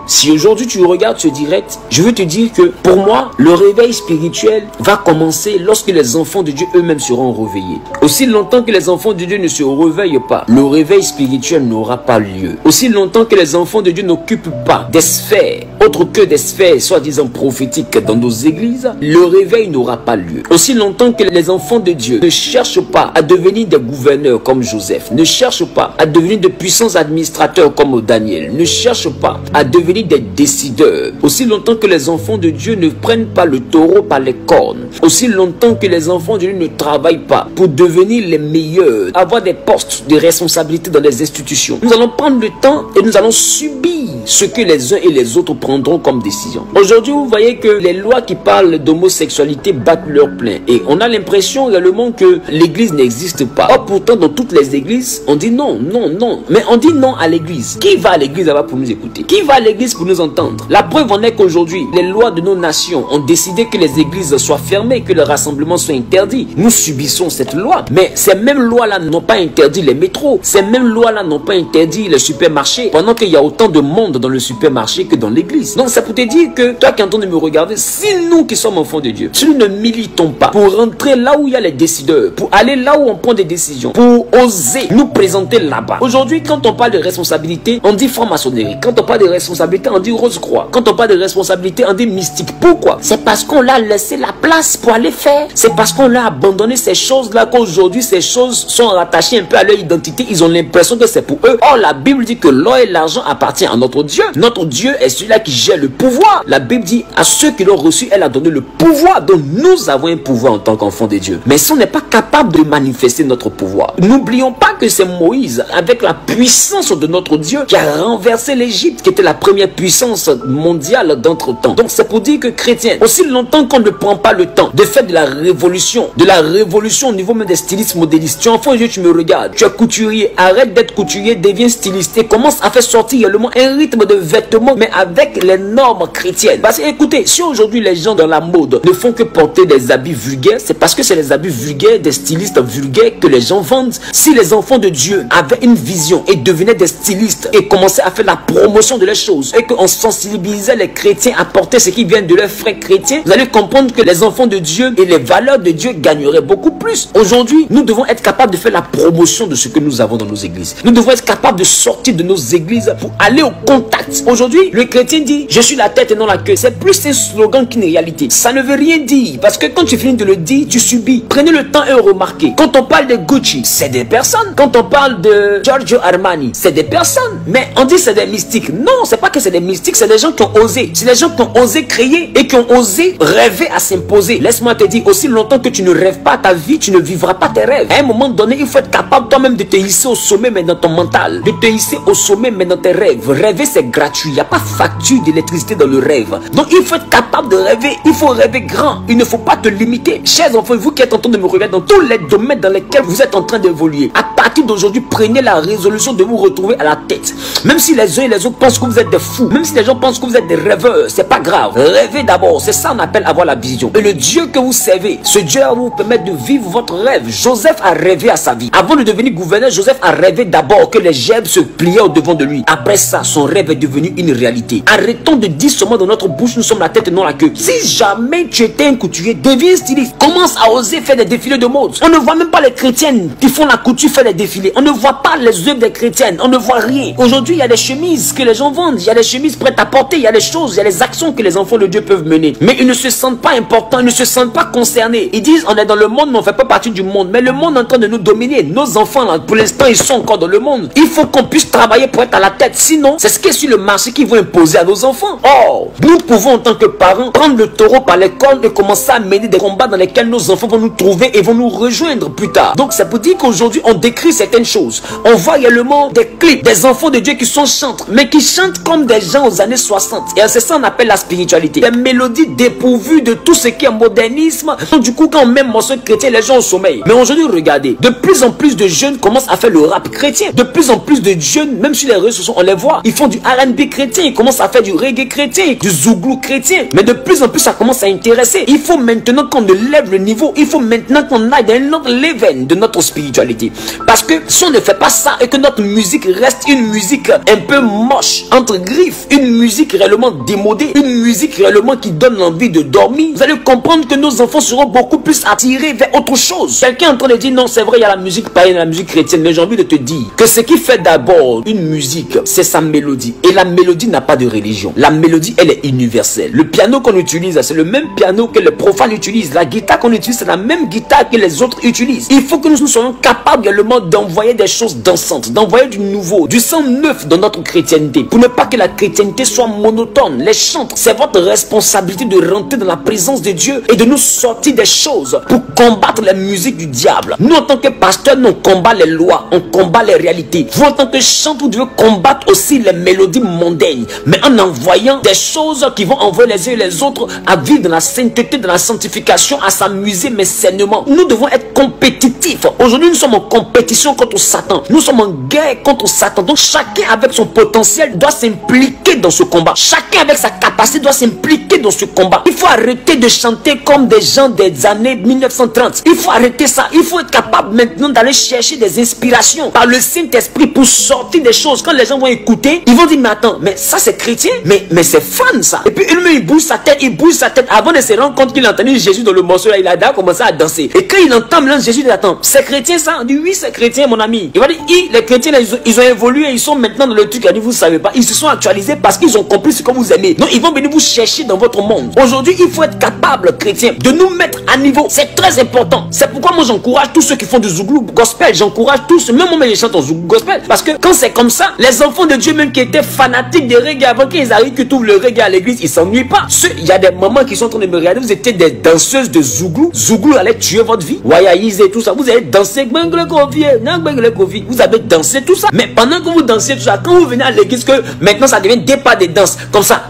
Si aujourd'hui tu regardes ce direct, je veux te dire que pour moi, le réveil spirituel va commencer lorsque les enfants de Dieu eux-mêmes seront réveillés. Aussi longtemps que les enfants de Dieu ne se réveillent pas, le réveil spirituel n'aura pas lieu. Aussi longtemps que les enfants de Dieu n'occupent pas des sphères, autres que des sphères soi-disant prophétiques dans nos églises, le réveil n'aura pas lieu. Aussi longtemps que les enfants de Dieu ne cherchent pas à devenir des gouverneurs comme Joseph, ne cherchent pas à devenir de puissants administrateurs comme Daniel, ne cherchent pas à devenir des décideurs, aussi longtemps que les enfants de Dieu ne prennent pas le taureau par les cornes, aussi longtemps que les enfants de Dieu ne travaillent pas pour devenir les meilleurs, avoir des postes de responsabilité dans les institutions, nous allons prendre le temps et nous allons subir ce que les uns et les autres prendront comme décision. Aujourd'hui, vous voyez que les lois qui parlent d'homosexualité battent leur plein et on a l'impression réellement que l'église n'existe pas. Or pourtant, dans toutes les églises, on dit non, non, non. Mais on dit non à l'église. Qui va à l'église là-bas pour nous écouter? Qui va à l'église pour nous entendre? La preuve en est qu'aujourd'hui, les lois de nos nations ont décidé que les églises soient fermées, que le rassemblement soit interdit. Nous subissons cette loi. Mais ces mêmes lois-là n'ont pas interdit les métros. Ces mêmes lois-là n'ont pas interdit les supermarchés. Pendant qu'il y a autant de monde dans le supermarché que dans l'église. Donc ça peut te dire que toi qui es en train de me regarder, si nous qui sommes enfants de Dieu, si nous ne militons pas pour rentrer là où il y a les décideurs, pour aller là où on prend des décisions, pour oser nous présenter là-bas. Aujourd'hui, quand on parle de responsabilité, on dit franc-maçonnerie. Quand on parle de responsabilité, on dit Rose-Croix. Quand on parle de responsabilité, on dit mystique. Pourquoi? C'est parce qu'on l'a laissé la place pour aller faire. C'est parce qu'on l'a abandonné ces choses-là qu'aujourd'hui, ces choses sont rattachées un peu à leur identité. Ils ont l'impression que c'est pour eux. Or, la Bible dit que l'or et l'argent appartiennent à notre Dieu. Notre Dieu est celui-là qui gère le pouvoir. La Bible dit à ceux qui l'ont reçu, elle a donné le pouvoir. Donc, nous avons un pouvoir en tant qu'enfants de Dieu. Mais si on n'est pas capable de manifester notre pouvoir, n'oublions pas que c'est Moïse, avec la puissance de notre Dieu, qui a renversé l'Égypte, qui était la première puissance mondiale d'entre-temps. Donc, c'est pour dire que chrétiens, aussi longtemps qu'on ne prend pas le temps de faire de la révolution au niveau même des stylistes modélistes. Tu es enfant de Dieu, tu me regardes, tu es couturier, arrête d'être couturier, deviens styliste et commence à faire sortir réellement un rythme de vêtements, mais avec les normes chrétiennes. Parce que, écoutez, si aujourd'hui les gens dans la mode ne font que porter des habits vulgaires, c'est parce que c'est les habits vulgaires des stylistes vulgaires que les gens vendent. Si les enfants de Dieu avaient une vision et devenaient des stylistes et commençaient à faire la promotion de les choses et qu'on sensibilisait les chrétiens à porter ce qui vient de leurs frères chrétiens, vous allez comprendre que les enfants de Dieu et les valeurs de Dieu gagneraient beaucoup plus. Aujourd'hui, nous devons être capables de faire la promotion de ce que nous avons dans nos églises. Nous devons être capables de sortir de nos églises pour aller au contact. Aujourd'hui, le chrétien dit je suis la tête et non la queue. C'est plus un slogan qu'une réalité. Ça ne veut rien dire parce que quand tu finis de le dire, tu subis. Prenez le temps et remarquez. Quand on parle de Gucci, c'est des personnes. Quand on parle de Giorgio Armani, c'est des personnes. Mais on dit c'est des mystiques. Non, c'est pas que c'est des mystiques, c'est des gens qui ont osé. C'est des gens qui ont osé créer et qui ont osé rêver à s'imposer. Laisse-moi te dire, aussi longtemps que tu ne rêves pas ta vie, tu ne vivras pas tes rêves. À un moment donné, il faut être capable toi-même de te hisser au sommet, mais dans ton mental. De te hisser au sommet, mais dans tes rêves. Rêver, c'est gratuit. Il n'y a pas facture d'électricité dans le rêve. Donc, il faut être capable de rêver. Il faut rêver grand. Il ne faut pas te limiter. Chers enfants, vous qui êtes en train de me regarder dans tous les domaines dans lesquels vous êtes en train d'évoluer, à partir d'aujourd'hui, prenez la résolution de vous retrouver à la tête. Même si les uns et les autres pensent que vous êtes des fous, même si les gens pensent que vous êtes des rêveurs, c'est pas grave. Rêvez d'abord. C'est ça qu'on appelle avoir la vision. Et le Dieu que vous servez, ce Dieu va vous permettre de vivre votre rêve. Joseph a rêvé à sa vie. Avant de devenir gouverneur, Joseph a rêvé d'abord que les gerbes se pliaient au devant de lui. Après ça, son rêve est devenu une réalité. Arrêtons de dire seulement dans notre bouche, nous sommes la tête et non la queue. Si jamais tu étais un couturier, deviens styliste. Commence à oser faire des défilés de mode. On ne voit même pas les chrétiennes qui font la couture faire des défilés. On ne voit pas les œuvres des chrétiennes. On ne voit rien. Aujourd'hui, il y a des chemises que les gens vendent. Il y a des chemises prêtes à porter. Il y a des choses, il y a des actions que les enfants de Dieu peuvent mener. Mais ils ne se sentent pas importants. Ils ne se sentent pas concernés. Ils disent, on est dans le monde, mais on ne fait pas partie du monde. Mais le monde est en train de nous dominer. Nos enfants, là, pour l'instant, ils sont encore dans le monde. Il faut qu'on puisse travailler pour être à la tête. Sinon, c'est ce qui est sur le marché qu'ils vont imposer à nos enfants. Or, nous pouvons en tant que parents prendre le taureau par les cornes et commencer à mener des combats dans lesquels nos enfants vont nous trouver et vont nous rejoindre plus tard. Donc, c'est pour dire qu'aujourd'hui, on décrit certaines choses. On voit également des clips, des enfants de Dieu qui sont chantres, mais qui chantent comme des gens aux années 60. Et c'est ça qu'on appelle la spiritualité. Des mélodies dépourvues de tout ce qui est modernisme. Donc, du coup, quand on met morceau chrétien, les gens au sommeil. Mais aujourd'hui, regardez, de plus en plus de jeunes commencent à faire le rap chrétien. De plus en plus de jeunes, même sur les réseaux sociaux, on les voit. Ils font du R&B chrétien, ils commencent à faire du reggae chrétien, du zouglou chrétien. Mais de plus en plus, ça commence à intéresser. Il faut maintenant qu'on lève le niveau. Il faut maintenant qu'on aille dans un autre level de notre spiritualité. Parce que si on ne fait pas ça et que notre musique reste une musique un peu moche, entre griffes, griffe, une musique réellement démodée, une musique réellement qui donne l'envie de dormir, vous allez comprendre que nos enfants seront beaucoup plus attirés vers autre chose. Quelqu'un est en train de dire non, c'est vrai, il y a la musique païenne, la musique chrétienne, mais j'ai envie de te dire que ce qui fait d'abord une musique, c'est sa mélodie. Et la mélodie n'a pas de religion. La mélodie, elle est universelle. Le piano qu'on utilise, c'est le même piano que les profanes utilisent. La guitare qu'on utilise, c'est la même guitare que les autres utilisent. Il faut que nous soyons capables également d'envoyer des choses dansantes, d'envoyer du nouveau, du sang neuf dans notre chrétienté, pour ne pas que la chrétienté soit monotone. Les chantres, c'est votre responsabilité de rentrer dans la présence de Dieu et de nous sortir des choses pour combattre la musique du diable. Nous, en tant que pasteurs, nous combattons les lois, on combat les réalités. Vous, en tant que chanteur, vous devez combattre aussi les mélodies mondaines, mais en envoyant des choses qui vont envoyer les uns et les autres à vivre dans la sainteté, dans la sanctification, à s'amuser, mais sainement. Nous devons être compétitifs. Aujourd'hui, nous sommes en compétition contre Satan. Nous sommes en guerre contre Satan. Donc, chacun avec son potentiel doit s'impliquer dans ce combat. Chacun avec sa capacité doit s'impliquer dans ce combat. Il faut arrêter de chanter comme des gens des années 1930. Il faut arrêter ça. Il faut être capable maintenant d'aller chercher des inspirations par le Saint-Esprit pour sortir des choses. Quand les gens vont écouter, ils vont dire, mais attends, mais ça c'est chrétien, mais c'est fun ça. Et puis il bouge sa tête, avant de se rendre compte qu'il a entendu Jésus dans le morceau là, il a déjà commencé à danser. Et quand il entend maintenant Jésus, il dit, attends, c'est chrétien ça? Il dit, oui, c'est chrétien mon ami. Il va dire, les chrétiens là, ils ont évolué, ils sont maintenant dans le truc. Il dit, vous savez pas, ils se sont actualisés parce qu'ils ont compris ce que vous aimez. Donc ils vont venir vous chercher dans votre monde. Aujourd'hui, il faut être capable, chrétien, de nous mettre à niveau. C'est très important. C'est pourquoi moi j'encourage tous ceux qui font du Zouglou gospel. J'encourage tous, même moi je chante en Zouglou gospel. Parce que quand c'est comme ça, les enfants de Dieu même qui étaient fanatiques de reggae, avant qu'ils arrivent, qu'ils trouvent le reggae à l'église, ils s'ennuient pas. Il y a des mamans qui sont en train de me regarder, vous étiez des danseuses de Zouglou. Zouglou allait tuer votre vie. Wayaïs et tout ça. Vous allez danser, vous avez dansé tout ça. Mais pendant que vous dansez tout ça, quand vous venez à l'église, que maintenant ça devient des pas de danse. Comme ça,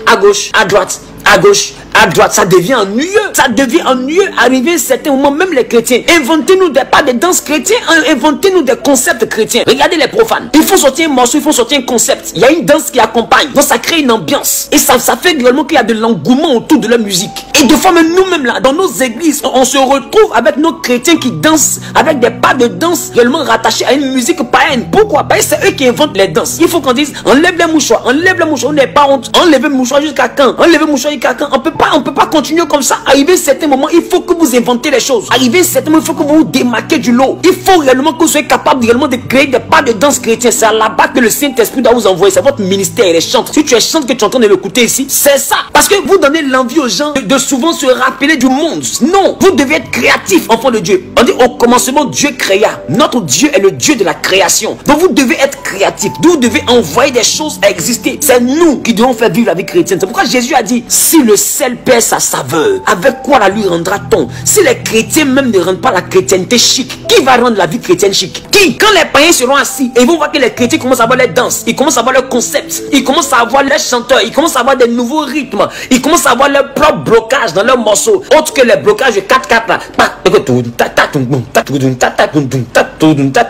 à gauche, à droite, à gauche, à droite, ça devient ennuyeux. Ça devient ennuyeux. Arrivé à un certain moment, même les chrétiens, inventez-nous des pas de danse chrétiens, inventez-nous des concepts chrétiens. Regardez les profanes. Il faut sortir un morceau, il faut sortir un concept. Il y a une danse qui accompagne. Donc ça crée une ambiance. Et ça fait réellement qu'il y a de l'engouement autour de la musique. Et de fois même nous-mêmes là, dans nos églises, on se retrouve avec nos chrétiens qui dansent avec des pas de danse réellement rattachés à une musique païenne. Pourquoi? Parce que c'est eux qui inventent les danses. Il faut qu'on dise, enlève les mouchoirs, on n'est pas honte. Enlève les mouchoirs jusqu'à quand? Enlève les mouchoirs jusqu'à quand? On peut pas continuer comme ça. Arrivé à un certain moment, il faut que vous inventez les choses. Arrivé à un certain moment, il faut que vous vous démarquez du lot. Il faut réellement que vous soyez capable réellement de créer des pas de danse chrétiens. C'est là-bas que le Saint-Esprit doit vous envoyer. C'est votre ministère, les chantres. Si tu es chanteur que tu es en train de l'écouter ici, c'est ça. Parce que vous donnez l'envie aux gens de souvent se rappeler du monde. Non, vous devez être créatif, enfant de Dieu. On dit au commencement, Dieu créa. Notre Dieu est le Dieu de la création. Donc vous devez être créatif. Vous devez envoyer des choses à exister. C'est nous qui devons faire vivre la vie chrétienne. C'est pourquoi Jésus a dit, si le sel perd sa saveur, avec quoi la lui rendra-t-on? Si les chrétiens même ne rendent pas la chrétienté chic, qui va rendre la vie chrétienne chic? Qui? Quand les païens seront assis et ils vont voir que les chrétiens commencent à avoir les danses, ils commencent à avoir leurs concepts, ils commencent à avoir leurs chanteurs, ils commencent à avoir des nouveaux rythmes, ils commencent à avoir leur propre blocage dans leurs morceaux, autre que les blocages de 4/4 là.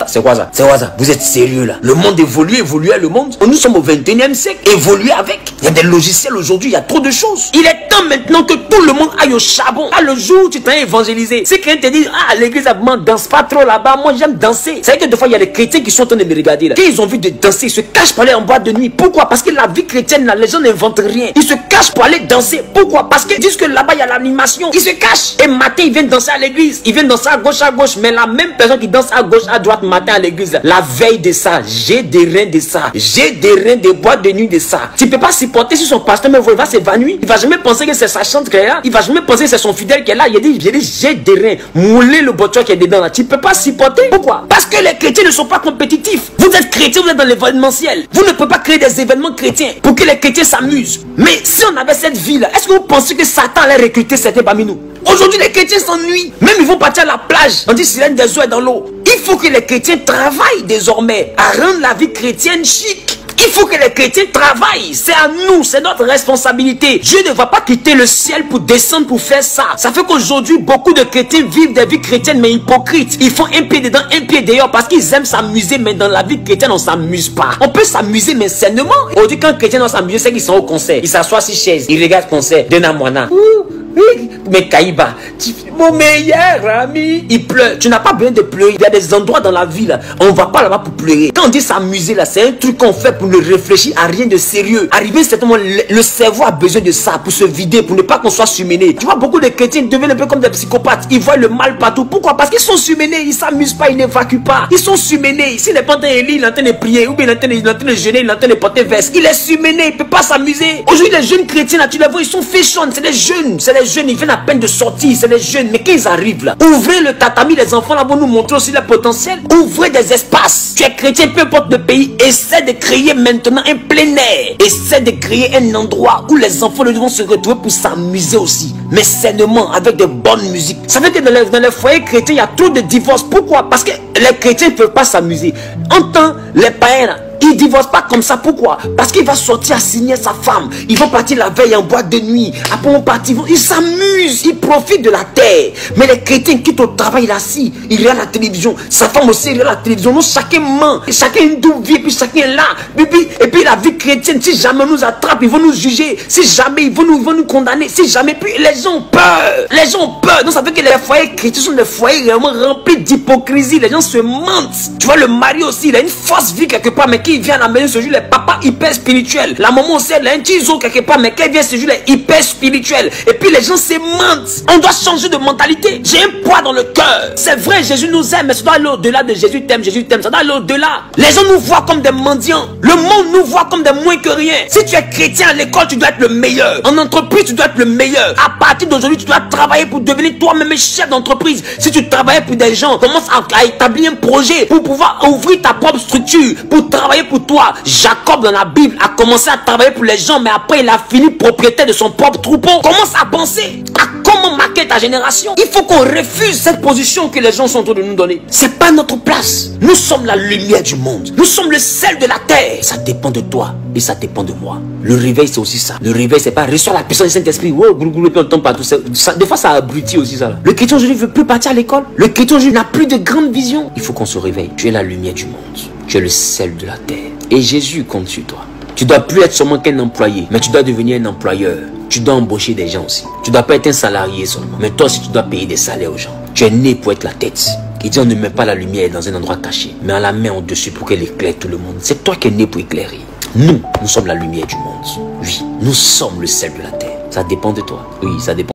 C'est quoi ça? C'est quoi ça? Vous êtes sérieux là? Le monde évolue le monde. Nous sommes au 21e siècle, évoluer avec. Il y a des logiciels aujourd'hui, il y a trop de choses. Il est temps maintenant que tout le monde aille au charbon. Ah, le jour où tu t'es évangélisé, si quelqu'un te dit, ah, l'église, ne danse pas trop là-bas, moi j'aime danser. C'est vrai que des fois, il y a des chrétiens qui sont en train de me regarder là. Quand ils ont envie de danser, ils se cachent pour aller en boîte de nuit. Pourquoi? Parce que la vie chrétienne là, les gens n'inventent rien. Ils se cachent pour aller danser. Pourquoi? Parce qu'ils disent que là-bas, il y a l'animation. Ils se cachent. Et matin, ils viennent danser à l'église. Ils viennent danser à gauche, mais la même personne qui danse à gauche, à droite, matin à l'église, la veille de ça, j'ai des reins de ça, j'ai des reins de boîte de nuit de ça. Tu peux pas supporter si son pasteur me voit, il va s'évanouir. Il va jamais penser que c'est sa chante qui est là. Il va jamais penser que c'est son fidèle qui est là. Il dit, j'ai des reins. Mouler le botteur qui est dedans là. Tu peux pas supporter. Pourquoi? Parce que les chrétiens ne sont pas compétitifs. Vous êtes chrétiens, vous êtes dans l'événementiel. Vous ne pouvez pas créer des événements chrétiens pour que les chrétiens s'amusent. Mais si on avait cette vie là, est-ce que vous pensez que Satan allait recruter certains parmi nous? Aujourd'hui, les chrétiens s'ennuient. Même ils vont partir à la plage. On dit sirène des eaux est dans l'eau. Il faut que les chrétiens travaillent désormais à rendre la vie chrétienne chic. Il faut que les chrétiens travaillent. C'est à nous, c'est notre responsabilité. Dieu ne va pas quitter le ciel pour descendre pour faire ça. Ça fait qu'aujourd'hui, beaucoup de chrétiens vivent des vies chrétiennes mais hypocrites. Ils font un pied dedans, un pied dehors parce qu'ils aiment s'amuser, mais dans la vie chrétienne, on s'amuse pas. On peut s'amuser, mais sainement. Aujourd'hui, quand les chrétiens doivent s'amuser, c'est qu'ils sont au concert. Ils s'assoient sur chaise, ils regardent le concert de Namwana. Mais Kaïba, mon meilleur ami, il pleure. Tu n'as pas besoin de pleurer. Il y a des endroits dans la vie là, on va pas là-bas pour pleurer. Quand on dit s'amuser là, c'est un truc qu'on fait pour ne réfléchir à rien de sérieux. Arrivé certainement, le cerveau a besoin de ça pour se vider, pour ne pas qu'on soit surmené. Tu vois, beaucoup de chrétiens deviennent un peu comme des psychopathes. Ils voient le mal partout. Pourquoi? Parce qu'ils sont surmenés, ils s'amusent pas, ils n'évacuent pas. Ils sont surmenés. S'il n'est pas en train de lire, il est en train de prier, ou bien il est en train de jeûner, il est en train de porter veste. Il est surmené, il peut pas s'amuser. Aujourd'hui, les jeunes chrétiens là, tu les vois, ils sont fashion. C'est les jeunes, ils viennent à peine de sortir, c'est les jeunes. Mais quand ils arrivent là, ouvrez le tatami, les enfants là vont nous montrer aussi le potentiel. Ouvrez des espaces. Tu es chrétien, peu importe le pays, essaie de créer maintenant un plein air. Essaie de créer un endroit où les enfants vont se retrouver pour s'amuser aussi. Mais sainement, avec de bonnes musiques. Ça veut dire que dans les foyers chrétiens, il y a trop de divorces. Pourquoi? Parce que les chrétiens ne peuvent pas s'amuser. En tant les païens là, il ne divorce pas comme ça. Pourquoi? Parce qu'il va sortir signer sa femme. Ils vont partir la veille en boîte de nuit. Après on partit, ils s'amusent, ils profitent de la terre. Mais les chrétiens quittent au travail, il est assis, il regarde la télévision. Sa femme aussi regarde la télévision. Nous chacun ment, chacun une double vie, puis chacun est là. Et puis la vie chrétienne, si jamais on nous attrape, ils vont nous juger. Si jamais ils vont nous condamner. Si jamais, puis les gens ont peur. Les gens ont peur. Donc ça veut dire que les foyers chrétiens sont des foyers vraiment remplis d'hypocrisie. Les gens se mentent. Tu vois, le mari aussi, il a une fausse vie quelque part, mais qui vient à la maison ce jour, les papas hyper spirituels. La maman aussi, elle a un petit zoo quelque part, mais qui vient ce jour, elle est hyper spirituelle. Et puis les gens se mentent. On doit changer de mentalité. J'ai un poids dans le cœur. C'est vrai, Jésus nous aime, mais ça doit aller au-delà de Jésus t'aime, ça doit aller au-delà. Les gens nous voient comme des mendiants. Le monde nous voit comme des moins que rien. Si tu es chrétien à l'école, tu dois être le meilleur. En entreprise, tu dois être le meilleur. À partir d'aujourd'hui, tu dois travailler pour devenir toi-même chef d'entreprise. Si tu travailles pour des gens, commence à établir un projet pour pouvoir ouvrir ta propre structure, pour travailler pour toi. Jacob dans la Bible a commencé à travailler pour les gens, mais après il a fini propriétaire de son propre troupeau. Commence à penser à comment marquer ta génération. Il faut qu'on refuse cette position que les gens sont en train de nous donner. C'est pas notre place. Nous sommes la lumière du monde. Nous sommes le sel de la terre. Ça dépend de toi et ça dépend de moi. Le réveil, c'est aussi ça. Le réveil, c'est pas reçois la puissance du Saint-Esprit. Wow, puis on tombe partout. Des fois, ça abrutit aussi ça. Le chrétien aujourd'hui ne veut plus partir à l'école. Le chrétien aujourd'hui n'a plus de grande vision. Il faut qu'on se réveille. Tu es la lumière du monde. Tu es le sel de la terre. Et Jésus compte sur toi. Tu ne dois plus être seulement qu'un employé, mais tu dois devenir un employeur. Tu dois embaucher des gens aussi. Tu ne dois pas être un salarié seulement, mais toi aussi tu dois payer des salaires aux gens. Tu es né pour être la tête. Il dit on ne met pas la lumière dans un endroit caché, mais on la met en dessus pour qu'elle éclaire tout le monde. C'est toi qui es né pour éclairer. Nous sommes la lumière du monde. Oui, nous sommes le sel de la terre. Ça dépend de toi. Oui, ça dépend.